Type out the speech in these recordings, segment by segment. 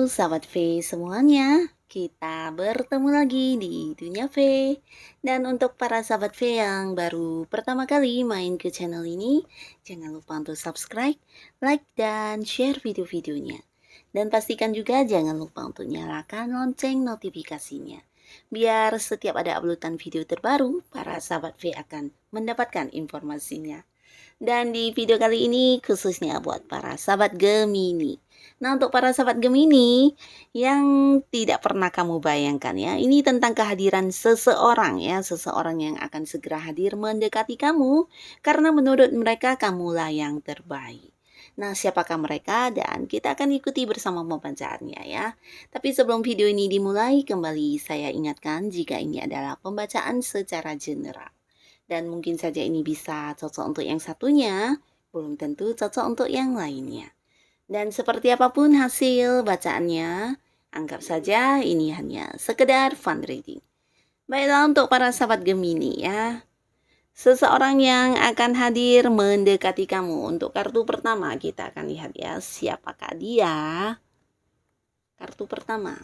sahabat V semuanya, kita bertemu lagi di Dunia V. Dan untuk para sahabat V yang baru pertama kali main ke channel ini, jangan lupa untuk subscribe, like, dan share video-videonya. Dan pastikan juga jangan lupa untuk nyalakan lonceng notifikasinya. Biar setiap ada uploadan video terbaru, para sahabat V akan mendapatkan informasinya. Dan di video kali ini khususnya buat para sahabat Gemini. Nah, untuk para sahabat Gemini yang tidak pernah kamu bayangkan ya, ini tentang kehadiran seseorang ya, seseorang yang akan segera hadir mendekati kamu karena menurut mereka kamulah yang terbaik. Nah, siapakah mereka? Dan kita akan ikuti bersama pembacaannya ya. Tapi sebelum video ini dimulai, kembali saya ingatkan jika ini adalah pembacaan secara general. Dan mungkin saja ini bisa cocok untuk yang satunya, belum tentu cocok untuk yang lainnya. Dan seperti apapun hasil bacaannya, anggap saja ini hanya sekedar fun reading. Baiklah untuk para sahabat Gemini ya. Seseorang yang akan hadir mendekati kamu. Untuk kartu pertama kita akan lihat ya, siapakah dia? Kartu pertama.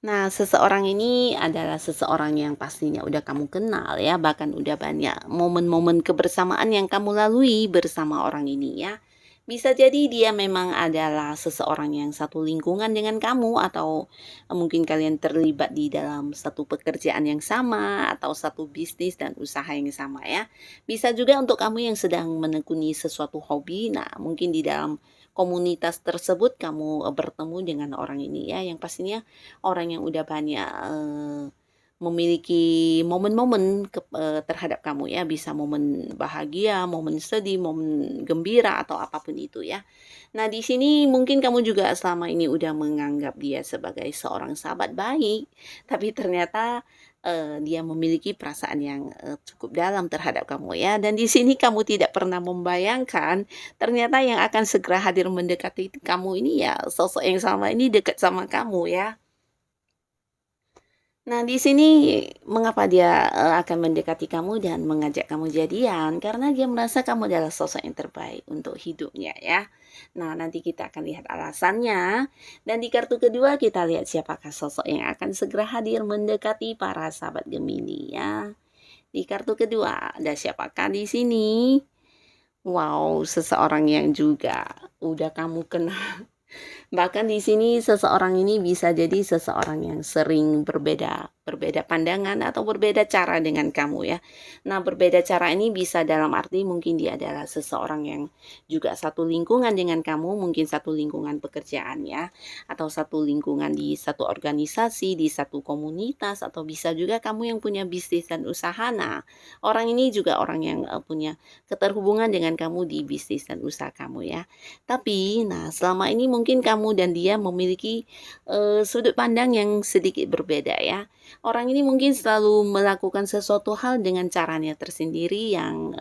Nah, seseorang ini adalah seseorang yang pastinya udah kamu kenal ya, bahkan udah banyak momen-momen kebersamaan yang kamu lalui bersama orang ini ya. Bisa jadi dia memang adalah seseorang yang satu lingkungan dengan kamu atau mungkin kalian terlibat di dalam satu pekerjaan yang sama atau satu bisnis dan usaha yang sama ya. Bisa juga untuk kamu yang sedang menekuni sesuatu hobi, nah mungkin di dalam komunitas tersebut kamu bertemu dengan orang ini ya, yang pastinya orang yang udah banyak memiliki momen-momen terhadap kamu ya, bisa momen bahagia, momen sedih, momen gembira atau apapun itu ya. Nah, di sini mungkin kamu juga selama ini udah menganggap dia sebagai seorang sahabat baik, tapi ternyata dia memiliki perasaan yang cukup dalam terhadap kamu ya. Dan di sini kamu tidak pernah membayangkan ternyata yang akan segera hadir mendekati kamu ini ya sosok yang sama ini dekat sama kamu ya. Nah, di sini mengapa dia akan mendekati kamu dan mengajak kamu jadian? Karena dia merasa kamu adalah sosok yang terbaik untuk hidupnya ya. Nah, nanti kita akan lihat alasannya. Dan di kartu kedua kita lihat siapakah sosok yang akan segera hadir mendekati para sahabat Gemini ya. Di kartu kedua ada siapakah di sini? Wow, seseorang yang juga udah kamu kenal. Bahkan di sini seseorang ini bisa jadi seseorang yang sering berbeda pandangan atau berbeda cara dengan kamu ya. Nah, berbeda cara ini bisa dalam arti mungkin dia adalah seseorang yang juga satu lingkungan dengan kamu, mungkin satu lingkungan pekerjaan ya, atau satu lingkungan di satu organisasi, di satu komunitas, atau bisa juga kamu yang punya bisnis dan usaha. Nah, orang ini juga orang yang punya keterhubungan dengan kamu di bisnis dan usaha kamu ya. Tapi, nah selama ini mungkin kamu dan dia memiliki sudut pandang yang sedikit berbeda ya. Orang ini mungkin selalu melakukan sesuatu hal dengan caranya tersendiri yang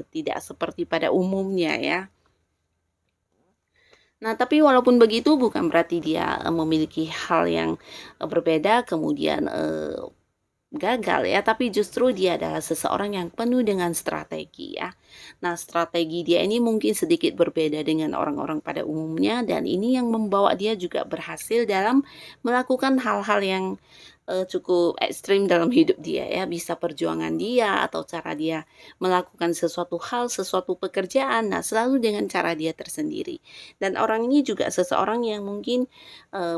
tidak seperti pada umumnya ya. Nah, tapi walaupun begitu bukan berarti dia memiliki hal yang berbeda kemudian gagal ya, tapi justru dia adalah seseorang yang penuh dengan strategi ya. Nah, strategi dia ini mungkin sedikit berbeda dengan orang-orang pada umumnya dan ini yang membawa dia juga berhasil dalam melakukan hal-hal yang cukup ekstrim dalam hidup dia ya, bisa perjuangan dia atau cara dia melakukan sesuatu hal, sesuatu pekerjaan, nah selalu dengan cara dia tersendiri. Dan orang ini juga seseorang yang mungkin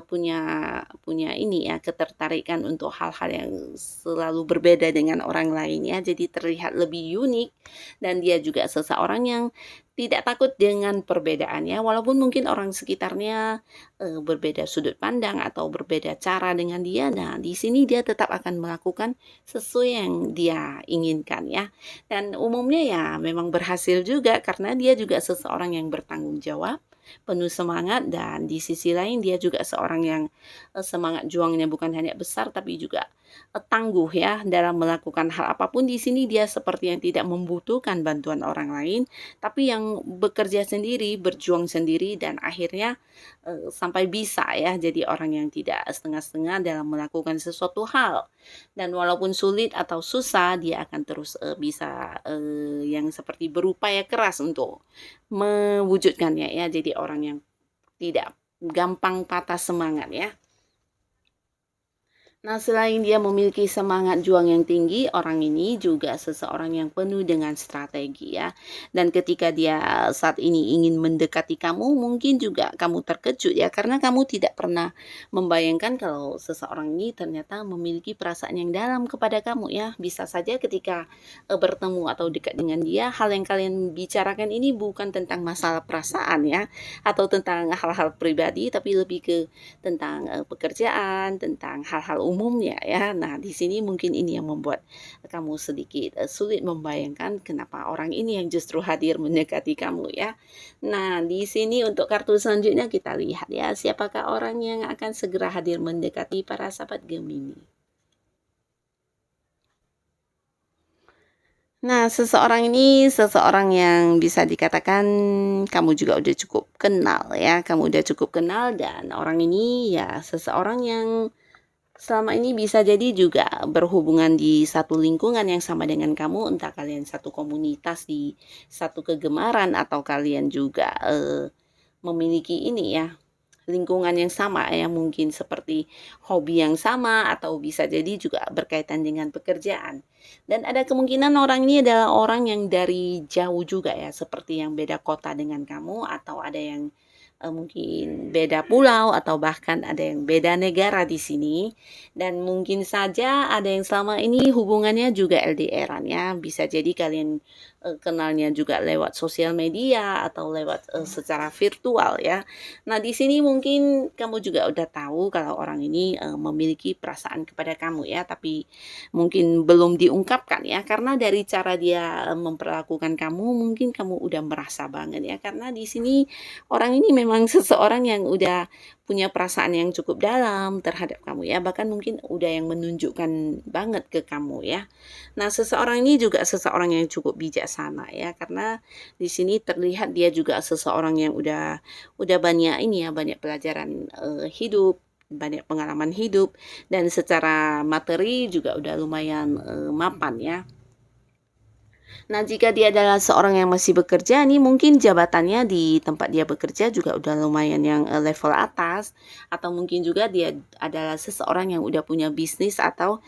punya punya ini ya, ketertarikan untuk hal-hal yang selalu berbeda dengan orang lain ya, jadi terlihat lebih unik dan dia juga seseorang yang tidak takut dengan perbedaannya, walaupun mungkin orang sekitarnya berbeda sudut pandang atau berbeda cara dengan dia. Nah, di sini dia tetap akan melakukan sesuai yang dia inginkan ya. Dan umumnya ya memang berhasil juga karena dia juga seseorang yang bertanggung jawab, penuh semangat dan di sisi lain dia juga seorang yang semangat juangnya bukan hanya besar tapi juga tangguh ya dalam melakukan hal apapun. Di sini dia seperti yang tidak membutuhkan bantuan orang lain, tapi yang bekerja sendiri, berjuang sendiri dan akhirnya sampai bisa ya jadi orang yang tidak setengah-setengah dalam melakukan sesuatu hal. Dan walaupun sulit atau susah, dia akan terus bisa yang seperti berupaya keras untuk mewujudkannya ya. Jadi orang yang tidak gampang patah semangat ya. Nah, selain dia memiliki semangat juang yang tinggi, orang ini juga seseorang yang penuh dengan strategi ya. Dan ketika dia saat ini ingin mendekati kamu, mungkin juga kamu terkejut ya, karena kamu tidak pernah membayangkan kalau seseorang ini ternyata memiliki perasaan yang dalam kepada kamu ya. Bisa saja ketika bertemu atau dekat dengan dia, hal yang kalian bicarakan ini bukan tentang masalah perasaan ya, atau tentang hal-hal pribadi, tapi lebih ke tentang pekerjaan, tentang hal-hal umumnya ya. Nah, di sini mungkin ini yang membuat kamu sedikit sulit membayangkan kenapa orang ini yang justru hadir mendekati kamu ya. Nah, di sini untuk kartu selanjutnya kita lihat ya, siapakah orang yang akan segera hadir mendekati para sahabat Gemini. Nah, seseorang ini seseorang yang bisa dikatakan kamu juga udah cukup kenal ya, kamu udah cukup kenal, dan orang ini ya seseorang yang selama ini bisa jadi juga berhubungan di satu lingkungan yang sama dengan kamu, entah kalian satu komunitas di satu kegemaran atau kalian juga memiliki ini ya, lingkungan yang sama ya, mungkin seperti hobi yang sama atau bisa jadi juga berkaitan dengan pekerjaan. Dan ada kemungkinan orang ini adalah orang yang dari jauh juga ya, seperti yang beda kota dengan kamu, atau ada yang mungkin beda pulau, atau bahkan ada yang beda negara di sini. Dan mungkin saja ada yang selama ini hubungannya juga LDR-an ya. Bisa jadi kalian kenalnya juga lewat sosial media atau lewat secara virtual ya. Nah, di sini mungkin kamu juga udah tahu kalau orang ini memiliki perasaan kepada kamu ya, tapi mungkin belum diungkapkan ya, karena dari cara dia memperlakukan kamu mungkin kamu udah merasa banget ya, karena di sini orang ini memang seseorang yang udah punya perasaan yang cukup dalam terhadap kamu ya, bahkan mungkin udah yang menunjukkan banget ke kamu ya. Nah, seseorang ini juga seseorang yang cukup bijaksana ya, karena di sini terlihat dia juga seseorang yang udah banyak ini ya, banyak pelajaran hidup, banyak pengalaman hidup, dan secara materi juga udah lumayan mapan ya. Nah, jika dia adalah seorang yang masih bekerja nih, mungkin jabatannya di tempat dia bekerja juga udah lumayan yang level atas, atau mungkin juga dia adalah seseorang yang udah punya bisnis atau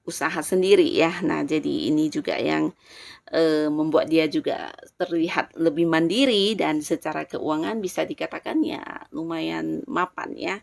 usaha sendiri ya. Nah, jadi ini juga yang membuat dia juga terlihat lebih mandiri, dan secara keuangan bisa dikatakan ya lumayan mapan ya.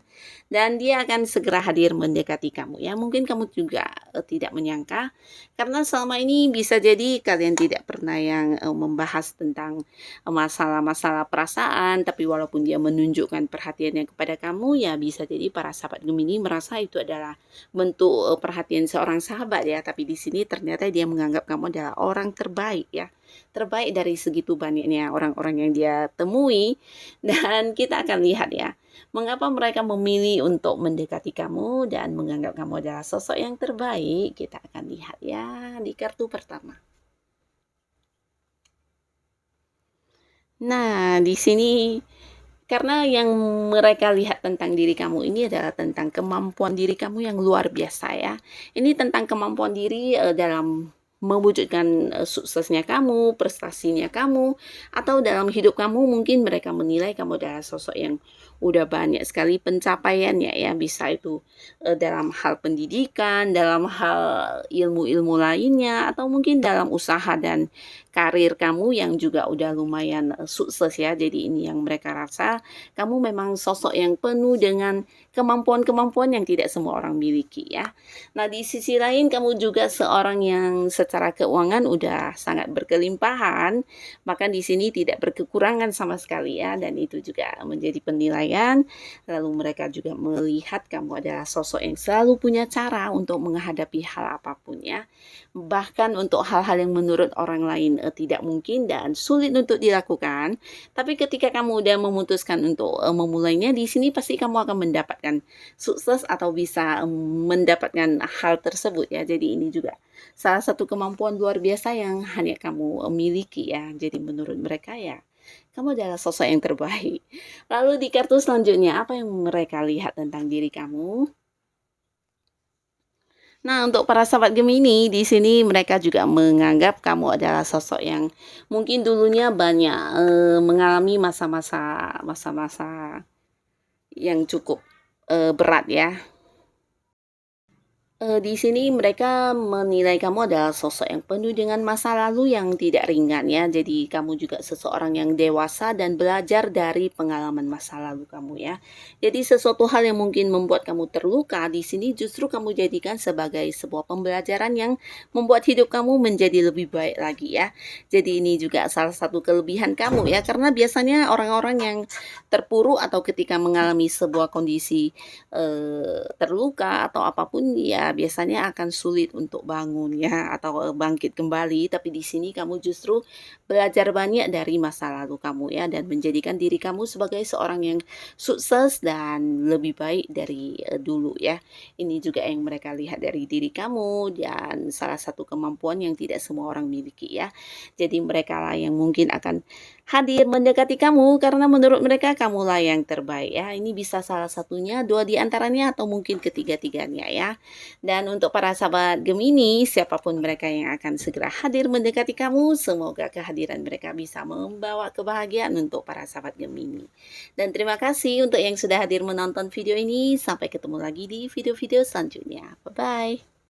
Dan dia akan segera hadir mendekati kamu ya. Mungkin kamu juga tidak menyangka, karena selama ini bisa jadi kalian tidak pernah yang membahas tentang masalah-masalah perasaan, tapi walaupun dia menunjukkan perhatiannya kepada kamu ya, bisa jadi para sahabat Gemini merasa itu adalah bentuk perhatian seorang sahabat ya, tapi di sini ternyata dia menganggap kamu adalah orang terbaik ya, terbaik dari segitu banyaknya orang-orang yang dia temui. Dan kita akan lihat ya, mengapa mereka memilih untuk mendekati kamu dan menganggap kamu adalah sosok yang terbaik. Kita akan lihat ya di kartu pertama. Nah, di sini karena yang mereka lihat tentang diri kamu ini adalah tentang kemampuan diri kamu yang luar biasa ya. Ini tentang kemampuan diri dalam mewujudkan suksesnya kamu, prestasinya kamu, atau dalam hidup kamu mungkin mereka menilai kamu adalah sosok yang udah banyak sekali pencapaiannya ya. Bisa itu dalam hal pendidikan, dalam hal ilmu-ilmu lainnya, atau mungkin dalam usaha dan karir kamu yang juga udah lumayan sukses ya. Jadi ini yang mereka rasa, kamu memang sosok yang penuh dengan kemampuan-kemampuan yang tidak semua orang miliki ya. Nah, di sisi lain kamu juga seorang yang secara keuangan udah sangat berkelimpahan, maka di sini tidak berkekurangan sama sekali ya, dan itu juga menjadi penilaian. Lalu mereka juga melihat kamu adalah sosok yang selalu punya cara untuk menghadapi hal apapun ya. Bahkan untuk hal-hal yang menurut orang lain tidak mungkin dan sulit untuk dilakukan, tapi ketika kamu udah memutuskan untuk memulainya, di sini pasti kamu akan mendapatkan sukses atau bisa mendapatkan hal tersebut ya. Jadi ini juga salah satu kemampuan luar biasa yang hanya kamu miliki ya. Jadi menurut mereka ya, kamu adalah sosok yang terbaik. Lalu di kartu selanjutnya, apa yang mereka lihat tentang diri kamu? Nah, untuk para sahabat Gemini, di sini mereka juga menganggap kamu adalah sosok yang mungkin dulunya banyak, mengalami masa-masa yang cukup, berat ya. Di sini mereka menilai kamu adalah sosok yang penuh dengan masa lalu yang tidak ringan ya. Jadi kamu juga seseorang yang dewasa dan belajar dari pengalaman masa lalu kamu ya. Jadi sesuatu hal yang mungkin membuat kamu terluka di sini justru kamu jadikan sebagai sebuah pembelajaran yang membuat hidup kamu menjadi lebih baik lagi ya. Jadi ini juga salah satu kelebihan kamu ya, karena biasanya orang-orang yang terpuruk atau ketika mengalami sebuah kondisi terluka atau apapun ya biasanya akan sulit untuk bangun ya atau, bangkit kembali. Tapi di sini kamu justru belajar banyak dari masa lalu kamu ya dan menjadikan diri kamu sebagai seorang yang sukses dan lebih baik dari, dulu ya. Ini juga yang mereka lihat dari diri kamu dan salah satu kemampuan yang tidak semua orang miliki ya. Jadi merekalah yang mungkin akan hadir mendekati kamu karena menurut mereka kamulah yang terbaik ya. Ini bisa salah satunya, 2 di antaranya atau mungkin ketiga-tiganya ya. Dan untuk para sahabat Gemini, siapapun mereka yang akan segera hadir mendekati kamu, semoga kehadiran mereka bisa membawa kebahagiaan untuk para sahabat Gemini. Dan terima kasih untuk yang sudah hadir menonton video ini. Sampai ketemu lagi di video-video selanjutnya. Bye-bye.